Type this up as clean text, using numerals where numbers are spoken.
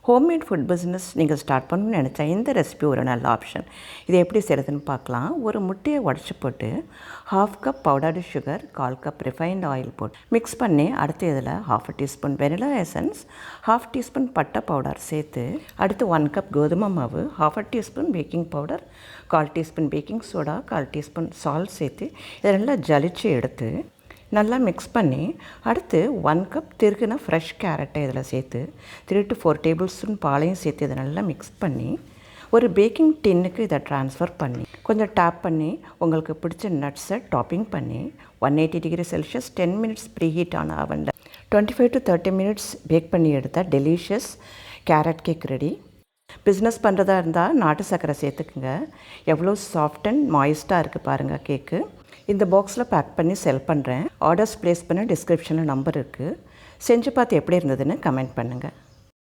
Homemade food business நீங்கள் start பண்ணணும்னு நினச்சா இந்த ரெசிபி ஒரு நல்ல ஆப்ஷன். இது எப்படி செய்கிறதுன்னு பார்க்கலாம். ஒரு முட்டையை உடச்சி போட்டு 1/2 cup powdered sugar, 1/4 cup refined oil போட்டு மிக்ஸ் பண்ணி அடுத்து இதில் 1/2 டீஸ்பூன் வெனிலா எசன்ஸ், 1/2 டீஸ்பூன் பட்டை பவுடர் சேர்த்து அடுத்து 1 கப் கோதுமை மாவு, 1/2 teaspoon baking powder, 1/4 teaspoon baking soda, 1/4 teaspoon salt சேர்த்து இதை நல்லா ஜலிச்சு எடுத்து நல்லா மிக்ஸ் பண்ணி அடுத்து 1 கப் திருகுன ஃப்ரெஷ் கேரட்டை இதில் சேர்த்து 3 to 4 டேபிள் ஸ்பூன் பாலையும் சேர்த்து இதை நல்லா மிக்ஸ் பண்ணி ஒரு பேக்கிங் டின்னுக்கு இதை ட்ரான்ஸ்ஃபர் பண்ணி கொஞ்சம் டேப் பண்ணி உங்களுக்கு பிடிச்ச நட்ஸை டாப்பிங் பண்ணி 180 degree celsius 10 minutes preheat ஆன அவனில் 25 to 30 மினிட்ஸ் பேக் பண்ணி எடுத்தால் delicious carrot cake ready. Business பண்ணுறதா இருந்தால் நாட்டு சர்க்கரை சேர்த்துக்குங்க. எவ்வளோ சாஃப்ட் அண்ட் மாய்ஸ்ட்டாக இருக்குது பாருங்கள் கேக்கு. இந்த பாக்ஸில் பேக் பண்ணி செல் பண்ணுறேன். ஆர்டர்ஸ் ப்ளேஸ் பண்ண டிஸ்கிரிப்ஷனில் நம்பர் இருக்குது. செஞ்சு பார்த்து எப்படி இருந்ததுன்னு கமெண்ட் பண்ணுங்கள்.